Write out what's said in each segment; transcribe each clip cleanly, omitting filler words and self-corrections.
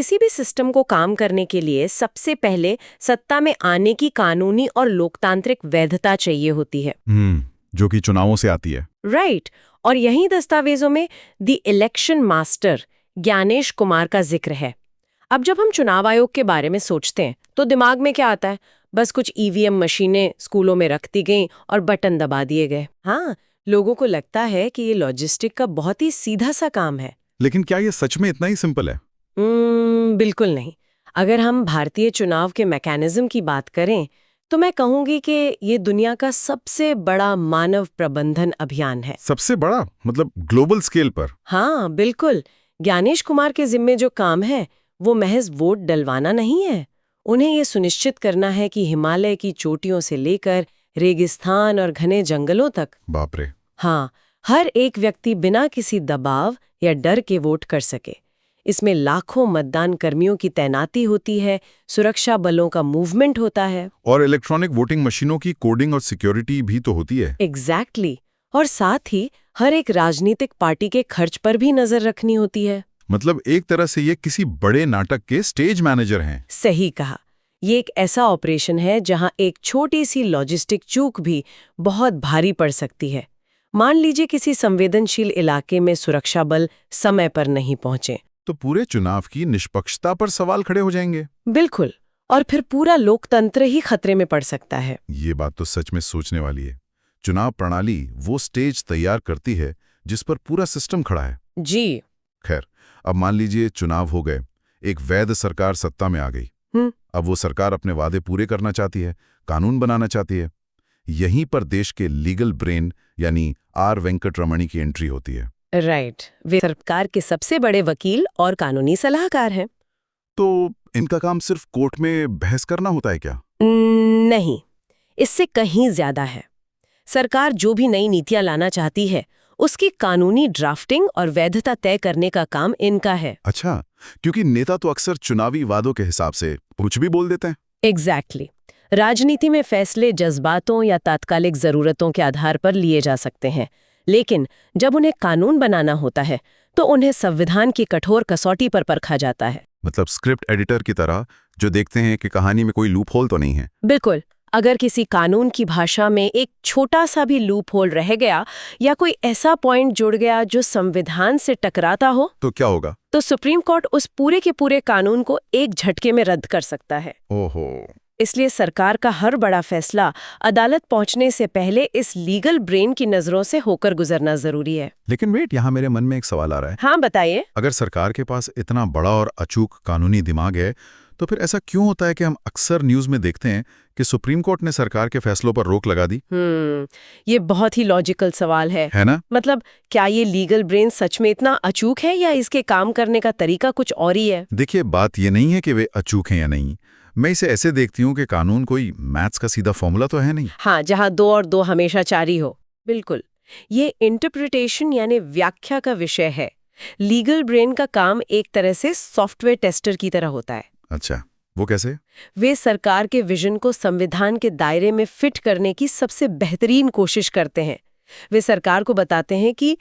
किसी भी सिस्टम को काम करने के लिए सबसे पहले सत्ता में आने की कानूनी और लोकतांत्रिक वैधता चाहिए होती है। जो कि चुनावों से आती है। राइट। और यही दस्तावेजों में the election master Gyanesh Kumar का जिक्र है। अब जब हम चुनाव आयोग के बारे में सोचते हैं तो दिमाग में क्या आता है? बस कुछ ईवीएम मशीनें स्कूलों में रख दी गईं और बटन दबा दिए गए। हाँ, लोगों को लगता है कि ये लॉजिस्टिक का बहुत ही सीधा सा काम है। लेकिन क्या ये सच में इतना ही सिंपल है? बिल्कुल नहीं। अगर हम भारतीय चुनाव के मैकेनिज्म की बात करें तो मैं कहूंगी कि ये दुनिया का सबसे बड़ा मानव प्रबंधन अभियान है। सबसे बड़ा मतलब ग्लोबल स्केल पर? हाँ बिल्कुल। ज्ञानेश कुमार के जिम्मे जो काम है वो महज वोट डलवाना नहीं है। उन्हें ये सुनिश्चित करना है कि हिमालय की चोटियों से लेकर रेगिस्तान और घने जंगलों तक, बाप रे, हाँ, हर एक व्यक्ति बिना किसी दबाव या डर के वोट कर सके। इसमें लाखों मतदान कर्मियों की तैनाती होती है, सुरक्षा बलों का मूवमेंट होता है, और इलेक्ट्रॉनिक वोटिंग मशीनों की कोडिंग और सिक्योरिटी भी तो होती है। एग्जैक्टली। और साथ ही हर एक राजनीतिक पार्टी के खर्च पर भी नजर रखनी होती है। मतलब एक तरह से ये किसी बड़े नाटक के स्टेज मैनेजर हैं। सही कहा। ये एक ऐसा ऑपरेशन है जहां एक छोटी सी लॉजिस्टिक चूक भी बहुत भारी पड़ सकती है। मान लीजिए किसी संवेदनशील इलाके में सुरक्षा बल समय पर नहीं पहुंचे तो पूरे चुनाव की निष्पक्षता पर सवाल खड़े हो जाएंगे। बिल्कुल। और फिर पूरा लोकतंत्र ही खतरे में पड़ सकता है। ये बात तो सच में सोचने वाली है। चुनाव प्रणाली वो स्टेज तैयार करती है जिस पर पूरा सिस्टम खड़ा है। जी। खैर, अब मान लीजिए चुनाव हो गए, एक वैध सरकार सत्ता में आ गई। अब वो सरकार अपने वादे पूरे करना चाहती है, कानून बनाना चाहती है। यहीं पर देश के लीगल ब्रेन यानी आर वेंकटरमणी की एंट्री होती है। राइट। वे सरकार के सबसे बड़े वकील और कानूनी सलाहकार हैं। तो इनका काम सिर्फ कोर्ट में बहस करना होता है क्या? नहीं, इससे कहीं ज्यादा है। सरकार जो भी नई नीतियां लाना चाहती है उसकी कानूनी ड्राफ्टिंग और वैधता तय करने का काम इनका है। अच्छा, क्योंकि नेता तो अक्सर चुनावी वादों के हिसाब से कुछ भी बोल देते हैं। एग्जैक्टली। राजनीति में फैसले जज्बातों या तात्कालिक जरूरतों के आधार पर लिए जा सकते हैं, लेकिन जब उन्हें कानून बनाना होता है तो उन्हें संविधान की कठोर कसौटी पर परखा जाता है। मतलब स्क्रिप्ट एडिटर की तरह, जो देखते हैं कि कहानी में कोई लूप होल तो नहीं है। बिल्कुल। अगर किसी कानून की भाषा में एक छोटा सा भी लूप होल रह गया या कोई ऐसा पॉइंट जुड़ गया जो संविधान से टकराता हो तो क्या होगा? तो सुप्रीम कोर्ट उस पूरे के पूरे कानून को एक झटके में रद्द कर सकता है। ओहो। इसलिए सरकार का हर बड़ा फैसला अदालत पहुंचने से पहले इस लीगल ब्रेन की नजरों से होकर गुजरना जरूरी है। लेकिन वेट, यहाँ मेरे मन में एक सवाल आ रहा है। हाँ बताइए। अगर सरकार के पास इतना बड़ा और अचूक कानूनी दिमाग है तो फिर ऐसा क्यों होता है कि हम अक्सर न्यूज में देखते हैं कि सुप्रीम कोर्ट ने सरकार के फैसलों पर रोक लगा दी? ये बहुत ही लॉजिकल सवाल है ना? मतलब क्या ये लीगल ब्रेन सच में इतना अचूक है या इसके काम करने का तरीका कुछ और ही है? देखिए, बात ये नहीं है कि वे अचूक हैं या नहीं। मैं इसे ऐसे देखती हूँ कि कानून कोई मैथ्स का सीधा फॉर्मूला तो है नहीं। हाँ, जहाँ 2 और 2 हमेशा 4 ही हो। बिल्कुल। ये इंटरप्रिटेशन यानी व्याख्या का विषय है। लीगल ब्रेन का काम एक तरह से सॉफ्टवेयर टेस्टर की तरह होता है। अच्छा, वो कैसे? वे सरकार के विजन को संविधान के दायरे में फिट करने की सबसे बेहतरीन कोशिश करते हैं। वे सरकार को बताते हैं कि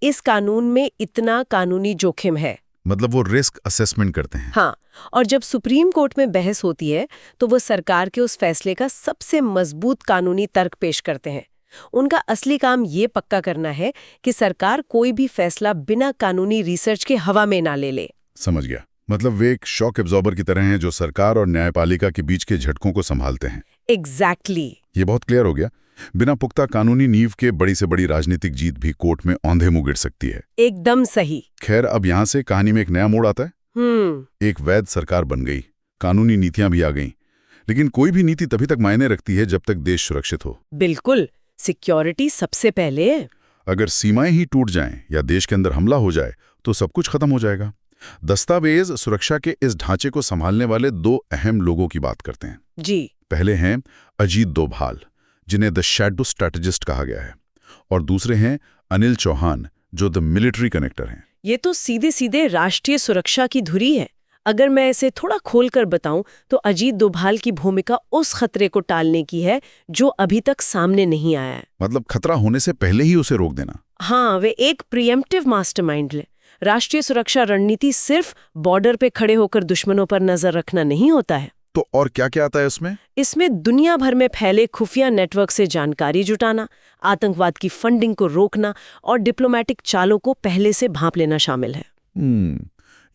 इस कानून में इतना कानूनी जोखिम है। मतलब वो रिस्क असेसमेंट करते हैं। हाँ, और जब सुप्रीम कोर्ट में बहस होती है तो वो सरकार के उस फैसले का सबसे मजबूत कानूनी तर्क पेश करते हैं। उनका असली काम ये पक्का करना है कि सरकार कोई भी फैसला बिना कानूनी रिसर्च के हवा में ना ले ले। समझ गया। मतलब वे एक शॉक एब्जॉर्बर की तरह हैं जो सरकार और न्यायपालिका के बीच के झटकों को संभालते हैं। एग्जैक्टली। ये बहुत क्लियर हो गया। बिना पुख्ता कानूनी नींव के बड़ी से बड़ी राजनीतिक जीत भी कोर्ट में औंधे मुंह गिर सकती है। एकदम सही। खैर, अब यहाँ से कहानी में एक नया मोड़ आता है। एक वैध सरकार बन गई, कानूनी नीतियां भी आ गईं, लेकिन कोई भी नीति तभी तक मायने रखती है जब तक देश सुरक्षित हो। बिल्कुल। सिक्योरिटी सबसे पहले है। अगर सीमाएं ही टूट जाएं या देश के अंदर हमला हो जाए तो सब कुछ खत्म हो जाएगा। दस्तावेज सुरक्षा के इस ढांचे को संभालने वाले 2 अहम लोगों की बात करते हैं। जी। पहले हैं अजीत डोभाल, जिन्हें द शैडो स्ट्रैटेजिस्ट कहा गया है, और दूसरे हैं अनिल चौहान, जो द मिलिट्री कनेक्टर हैं। ये तो सीधे सीधे राष्ट्रीय सुरक्षा की धुरी है। अगर मैं इसे थोड़ा खोलकर बताऊं तो अजीत डोभाल की भूमिका उस खतरे को टालने की है जो अभी तक सामने नहीं आया है। मतलब खतरा होने से पहले ही उसे रोक देना। हाँ, वे एक प्रीएम्प्टिव मास्टरमाइंड है। राष्ट्रीय सुरक्षा रणनीति सिर्फ बॉर्डर पे खड़े होकर दुश्मनों पर नजर रखना नहीं होता है। तो और क्या क्या आता है उसमें? इसमें दुनिया भर में फैले खुफिया नेटवर्क से जानकारी जुटाना, आतंकवाद की फंडिंग को रोकना और डिप्लोमेटिक चालों को पहले से भांप लेना शामिल है।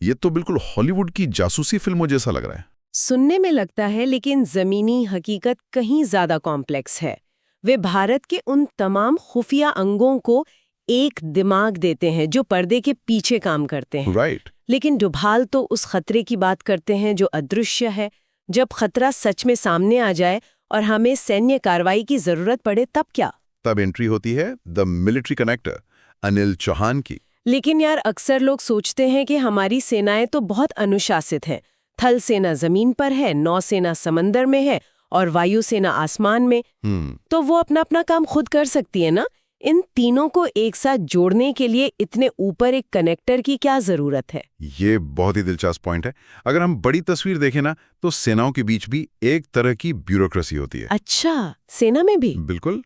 ये तो बिल्कुल हॉलीवुड की जासूसी फिल्मों जैसा लग रहा है। सुनने में लगता है, लेकिन जमीनी हकीकत कहीं ज्यादा कॉम्प्लेक्स है। वे भारत के उन तमाम खुफिया अंगों को एक दिमाग देते हैं जो पर्दे के पीछे काम करते हैं। राइट। लेकिन डुभाल तो उस खतरे की बात करते हैं जो अदृश्य है। जब खतरा सच में सामने आ जाए और हमें सैन्य कार्रवाई की जरूरत पड़े, तब क्या? तब एंट्री होती है the military connector Anil Chauhan की। लेकिन यार, अक्सर लोग सोचते हैं कि हमारी सेनाएं तो बहुत अनुशासित हैं। थल सेना जमीन पर है, नौसेना समंदर में है और वायुसेना आसमान में। तो वो अपना अपना काम खुद कर सकती है ना। इन तीनों को एक साथ जोड़ने के लिए इतने ऊपर एक कनेक्टर की क्या जरूरत है? ये बहुत ही दिलचस्प पॉइंट है। अगर हम बड़ी तस्वीर देखें ना, तो सेनाओं के बीच भी एक तरह की ब्यूरोक्रेसी होती है। अच्छा, सेना में भी? बिल्कुल।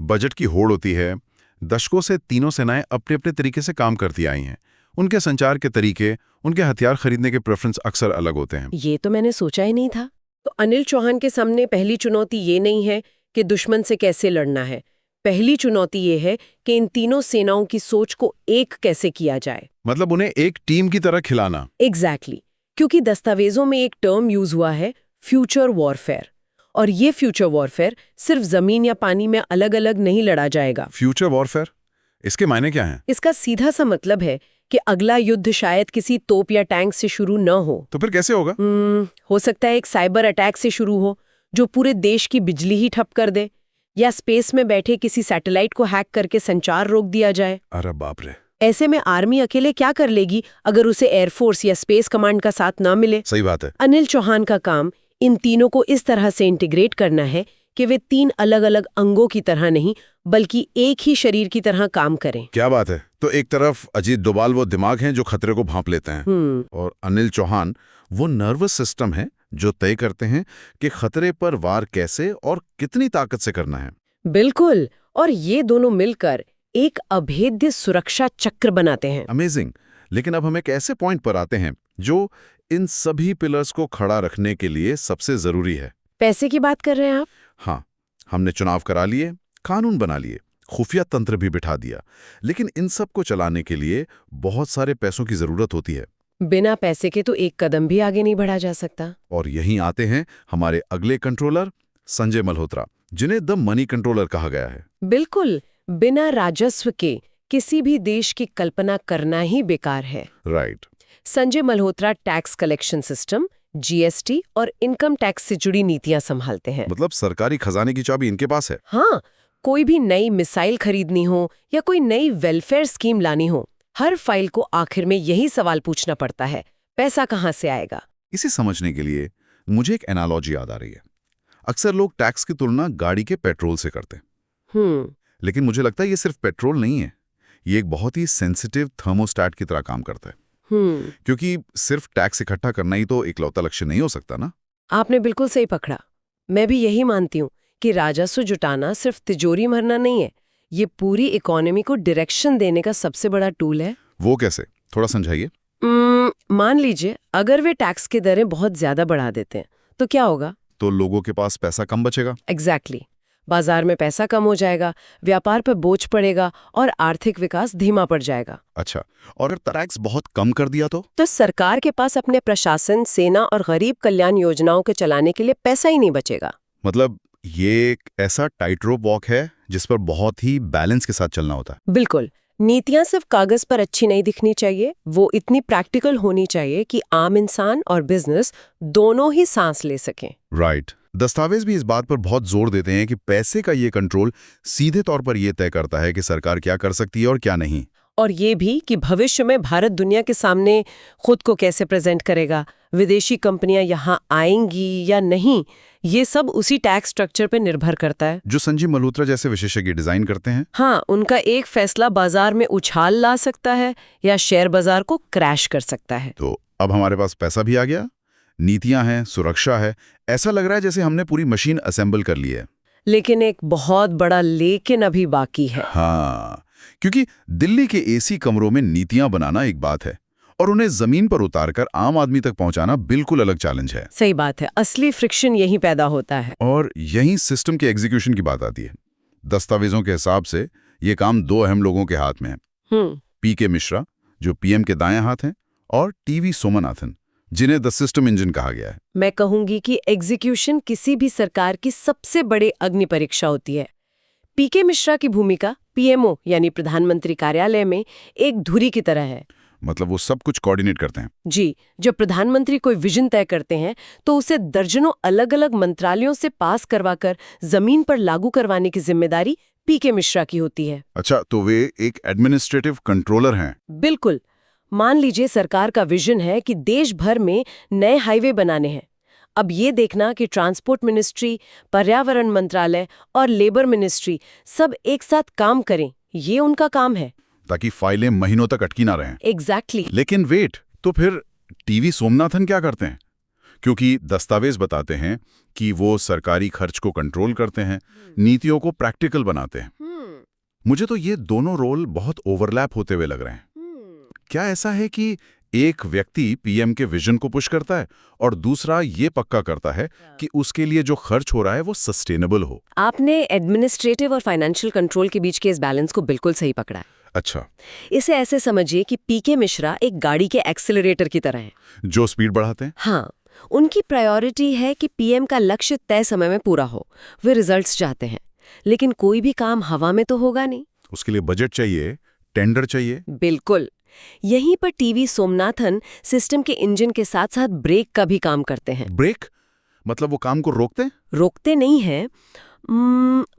बजट की होड़ होती है। दशकों से तीनों सेनाएं अपने अपने तरीके से काम करती आई हैं। उनके संचार के तरीके, उनके हथियार खरीदने के प्रेफरेंस अक्सर अलग होते हैं। ये तो मैंने सोचा ही नहीं था। तो अनिल चौहान के सामने पहली चुनौती ये नहीं है कि दुश्मन से कैसे लड़ना है। पहली चुनौती ये है कि इन तीनों सेनाओं की सोच को एक कैसे किया जाए। मतलब उन्हें एक टीम की तरह खिलाना। एग्जैक्टली। क्योंकि दस्तावेजों में एक टर्म यूज हुआ है, फ्यूचर वॉरफेयर। और ये फ्यूचर वॉरफेयर सिर्फ जमीन या पानी में अलग अलग नहीं लड़ा जाएगा। फ्यूचर वॉरफेयर, इसके मायने क्या हैं? इसका सीधा सा मतलब है कि अगला युद्ध शायद किसी तोप या टैंक से शुरू न हो। तो फिर कैसे होगा? हो सकता है एक साइबर अटैक से शुरू हो जो पूरे देश की बिजली ही ठप कर दे, या स्पेस में बैठे किसी सैटेलाइट को हैक करके संचार रोक दिया जाए। अरे बाप रे। ऐसे में आर्मी अकेले क्या कर लेगी अगर उसे एयरफोर्स या स्पेस कमांड का साथ ना मिले? सही बात है। अनिल चौहान का काम इन तीनों को इस तरह से इंटीग्रेट करना है कि वे तीन अलग अलग अंगों की तरह नहीं, बल्कि एक ही शरीर की तरह काम करें। क्या बात है। तो एक तरफ अजीत डोभाल वो दिमाग हैं जो खतरे को भांप लेते हैं, और अनिल चौहान वो नर्वस सिस्टम है जो तय करते हैं कि खतरे पर वार कैसे और कितनी ताकत से करना है। बिल्कुल। और ये दोनों मिलकर एक अभेद्य सुरक्षा चक्र बनाते हैं। अमेजिंग। लेकिन अब हम एक ऐसे पॉइंट पर आते हैं जो इन सभी पिलर्स को खड़ा रखने के लिए सबसे जरूरी है। पैसे की बात कर रहे हैं आप? हाँ, हमने चुनाव करा लिए, कानून बना लिए, खुफिया तंत्र भी बिठा दिया, लेकिन इन सब को चलाने के लिए बहुत सारे पैसों की जरूरत होती है। बिना पैसे के तो एक कदम भी आगे नहीं बढ़ा जा सकता। और यहीं आते हैं हमारे अगले कंट्रोलर संजय मल्होत्रा, जिन्हें द मनी कंट्रोलर कहा गया है। बिल्कुल। बिना राजस्व के किसी भी देश की कल्पना करना ही बेकार है। Right. Sanjay Malhotra tax collection system, GST और इनकम टैक्स से जुड़ी नीतियां संभालते हैं। मतलब सरकारी खजाने की चाबी इनके पास है। हाँ, कोई भी नई मिसाइल खरीदनी हो या कोई नई वेलफेयर स्कीम लानी हो, हर फाइल को आखिर में यही सवाल पूछना पड़ता है, पैसा कहाँ से आएगा? इसे समझने के लिए मुझे एक एनालॉजी याद आ रही है। अक्सर लोग टैक्स की तुलना गाड़ी के पेट्रोल से करते हैं। लेकिन मुझे लगता है ये सिर्फ पेट्रोल नहीं है, ये एक बहुत ही सेंसिटिव थर्मोस्टैट की तरह काम करता है। क्योंकि सिर्फ टैक्स इकट्ठा करना ही तो इकलौता लक्ष्य नहीं हो सकता ना। आपने बिल्कुल सही पकड़ा। मैं भी यही मानती हूँ कि राजस्व जुटाना सिर्फ तिजोरी भरना नहीं है, ये पूरी इकोनॉमी को डायरेक्शन देने का सबसे बड़ा टूल है। वो कैसे, थोड़ा समझाइए। मान लीजिए अगर वे टैक्स की दरें बहुत ज्यादा बढ़ा देते हैं तो क्या होगा? तो लोगों के पास पैसा कम बचेगा। एग्जैक्टली। बाजार में पैसा कम हो जाएगा, व्यापार पर बोझ पड़ेगा और आर्थिक विकास धीमा पड़ जाएगा। अच्छा, और अगर टैक्स बहुत कम कर दिया तो सरकार के पास अपने प्रशासन, सेना और गरीब कल्याण योजनाओं के चलाने के लिए पैसा ही नहीं बचेगा। मतलब ये एक ऐसा टाइट रोप वॉक है जिस पर बहुत ही बैलेंस के साथ चलना होता है। बिल्कुल। नीतियां सिर्फ कागज पर अच्छी नहीं दिखनी चाहिए, वो इतनी प्रैक्टिकल होनी चाहिए कि आम इंसान और बिजनेस दोनों ही सांस ले सकें। राइट। दस्तावेज भी इस बात पर बहुत जोर देते हैं कि पैसे का ये कंट्रोल सीधे तौर पर यह तय करता है कि सरकार क्या कर सकती है और क्या नहीं। और ये भी कि भविष्य में भारत दुनिया के सामने खुद को कैसे प्रेजेंट करेगा, विदेशी कंपनियां यहाँ आएंगी या नहीं, ये सब उसी टैक्स स्ट्रक्चर पर निर्भर करता है जो संजय मल्होत्रा जैसे विशेषज्ञ डिजाइन करते हैं। हाँ, उनका एक फैसला बाजार में उछाल ला सकता है या शेयर बाजार को क्रैश कर सकता है। तो अब हमारे पास पैसा भी आ गया, नीतियां हैं, सुरक्षा है, ऐसा लग रहा है जैसे हमने पूरी मशीन असेंबल कर ली है। लेकिन एक बहुत बड़ा लेकिन अभी बाकी है। हाँ, क्योंकि दिल्ली के एसी कमरों में नीतियां बनाना एक बात है और उन्हें जमीन पर उतारकर आम आदमी तक पहुंचाना बिल्कुल अलग चैलेंज है। सही बात है, असली फ्रिक्शन यहीं पैदा होता है। और यहीं सिस्टम के एग्जीक्यूशन की बात आती है। दस्तावेजों के हिसाब से ये काम दो अहम लोगों के हाथ में है। पीके मिश्रा, जो पीएम के दाएं हाथ हैं, और टीवी सोमनाथन, जिन्हें द सिस्टम इंजन कहा गया है। मैं कहूंगी कि एग्जीक्यूशन किसी भी सरकार की सबसे बड़ी अग्नि परीक्षा होती है। पीके मिश्रा की भूमिका पीएमओ यानी प्रधानमंत्री कार्यालय में एक धुरी की तरह है। मतलब वो सब कुछ कोऑर्डिनेट करते हैं। जी, जब प्रधानमंत्री कोई विजन तय करते हैं तो उसे दर्जनों अलग अलग मंत्रालयों से पास करवाकर जमीन पर लागू करवाने की जिम्मेदारी पीके मिश्रा की होती है। अच्छा, तो वे एक एडमिनिस्ट्रेटिव कंट्रोलर हैं। बिल्कुल। मान लीजिए सरकार का विजन है कि देश भर में नए हाईवे बनाने हैं। अब ये देखना कि ट्रांसपोर्ट मिनिस्ट्री, पर्यावरण मंत्रालय और लेबर मिनिस्ट्री सब एक साथ काम करें, ये उनका काम है, ताकि फाइलें महीनों तक अटकी ना रहें। एग्जैक्टली। लेकिन वेट, तो फिर टीवी सोमनाथन क्या करते हैं? क्योंकि दस्तावेज बताते हैं कि वो सरकारी खर्च को कंट्रोल करते हैं, नीतियों को प्रैक्टिकल बनाते हैं। मुझे तो ये दोनों रोल बहुत ओवरलैप होते हुए लग रहे हैं। क्या ऐसा है कि एक व्यक्ति पीएम के विजन को पुश करता है और दूसरा ये पक्का करता है कि उसके लिए जो खर्च हो रहा है वो सस्टेनेबल हो? आपने एडमिनिस्ट्रेटिव और फाइनेंशियल कंट्रोल के बीच के इस बैलेंस को बिल्कुल सही पकड़ा है। अच्छा, इसे ऐसे समझिए कि पीके मिश्रा एक गाड़ी के एक्सेलरेटर की तरह है, जो स्पीड बढ़ाते हैं। हाँ, उनकी प्रायोरिटी है कि पीएम का लक्ष्य तय समय में पूरा हो। वे रिजल्ट्स चाहते हैं, लेकिन कोई भी काम हवा में तो होगा नहीं। उसके लिए बजट चाहिए, टेंडर चाहिए। बिल्कुल। यहीं पर टीवी सोमनाथन सिस्टम के इंजन के साथ साथ ब्रेक का भी काम करते हैं। ब्रेक मतलब वो काम को रोकते हैं? रोकते नहीं हैं,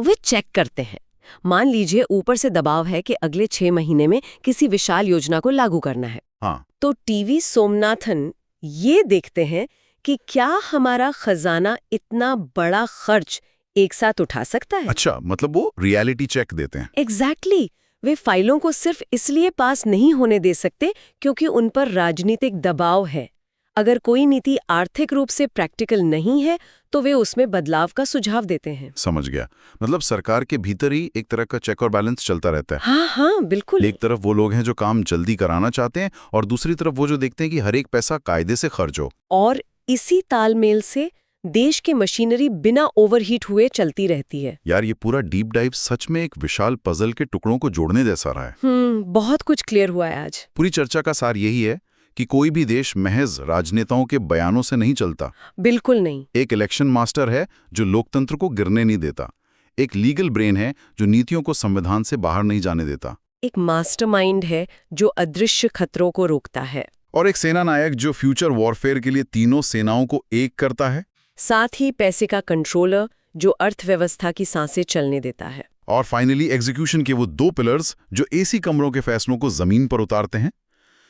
वे चेक करते हैं। मान लीजिए ऊपर से दबाव है कि अगले 6 महीने में किसी विशाल योजना को लागू करना है। हाँ। तो टीवी सोमनाथन ये देखते हैं कि क्या हमारा खजाना इतना बड़ा खर्च एक साथ उठा सकता है। अच्छा, मतलब वो रियलिटी चेक देते हैं। एग्जैक्टली। वे फाइलों को सिर्फ इसलिए पास नहीं होने दे सकते क्योंकि उन पर राजनीतिक दबाव है। अगर कोई नीति आर्थिक रूप से प्रैक्टिकल नहीं है तो वे उसमें बदलाव का सुझाव देते हैं। समझ गया। मतलब सरकार के भीतर ही एक तरह का चेक और बैलेंस चलता रहता है। हाँ हाँ, बिल्कुल। एक तरफ वो लोग हैं जो काम जल्दी कराना चाहते हैं और दूसरी तरफ वो जो देखते हैं कि हर एक पैसा कायदे से खर्च हो। और इसी तालमेल से देश की मशीनरी बिना ओवरहीट हुए चलती रहती है। यार, ये पूरा डीप डाइव सच में एक विशाल पजल के टुकड़ों को जोड़ने जैसा रहा है। बहुत कुछ क्लियर हुआ है आज। पूरी चर्चा का सार यही है कि कोई भी देश महज राजनेताओं के बयानों से नहीं चलता। बिल्कुल नहीं। एक इलेक्शन मास्टर है जो लोकतंत्र को गिरने नहीं देता। एक लीगल ब्रेन है जो नीतियों को संविधान से बाहर नहीं जाने देता। एक मास्टरमाइंड है जो अदृश्य खतरों को रोकता है। और एक सेना नायक जो फ्यूचर वॉरफेयर के लिए तीनों सेनाओं को एक करता है। साथ ही पैसे का कंट्रोलर जो अर्थव्यवस्था की सांसें चलने देता है। और फाइनली एग्जीक्यूशन के वो 2 पिलर्स जो एसी कमरों के फैसलों को जमीन पर उतारते हैं।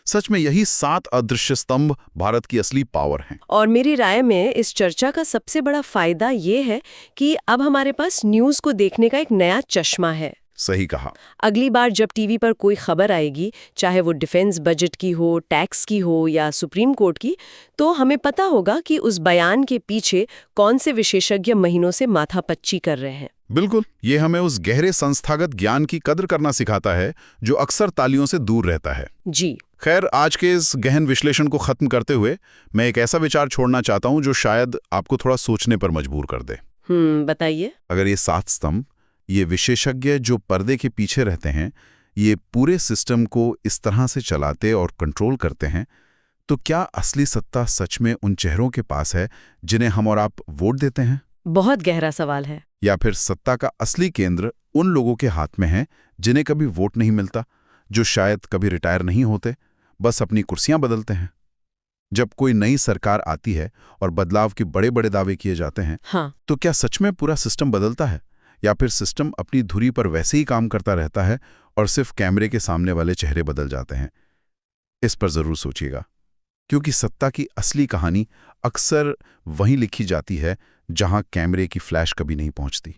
सच में यही 7 अदृश्य स्तंभ भारत की असली पावर हैं। और मेरी राय में इस चर्चा का सबसे बड़ा फायदा ये है कि अब हमारे पास न्यूज़ को देखने का एक नया चश्मा है। सही कहा। अगली बार जब टीवी पर कोई खबर आएगी, चाहे वो डिफेंस बजट की हो, टैक्स की हो या सुप्रीम कोर्ट की, तो हमें पता होगा कि उस बयान के पीछे कौन से विशेषज्ञ महीनों से माथापच्ची कर रहे हैं। बिल्कुल, ये हमें उस गहरे संस्थागत ज्ञान की कदर करना सिखाता है जो अक्सर तालियों से दूर रहता है। जी। खैर, आज के इस गहन विश्लेषण को खत्म करते हुए मैं एक ऐसा विचार छोड़ना चाहता हूं जो शायद आपको थोड़ा सोचने पर मजबूर कर दे। बताइए। अगर ये 7 स्तंभ, ये विशेषज्ञ जो पर्दे के पीछे रहते हैं, ये पूरे सिस्टम को इस तरह से चलाते और कंट्रोल करते हैं, तो क्या असली सत्ता सच में उन चेहरों के पास है जिन्हें हम और आप वोट देते हैं? बहुत गहरा सवाल है। या फिर सत्ता का असली केंद्र उन लोगों के हाथ में है जिन्हें कभी वोट नहीं मिलता, जो शायद कभी रिटायर नहीं होते, बस अपनी कुर्सियां बदलते हैं? जब कोई नई सरकार आती है और बदलाव के बड़े बड़े दावे किए जाते हैं, हाँ, तो क्या सच में पूरा सिस्टम बदलता है या फिर सिस्टम अपनी धुरी पर वैसे ही काम करता रहता है और सिर्फ कैमरे के सामने वाले चेहरे बदल जाते हैं? इस पर जरूर सोचिएगा, क्योंकि सत्ता की असली कहानी अक्सर वहीं लिखी जाती है जहां कैमरे की फ्लैश कभी नहीं पहुंचती।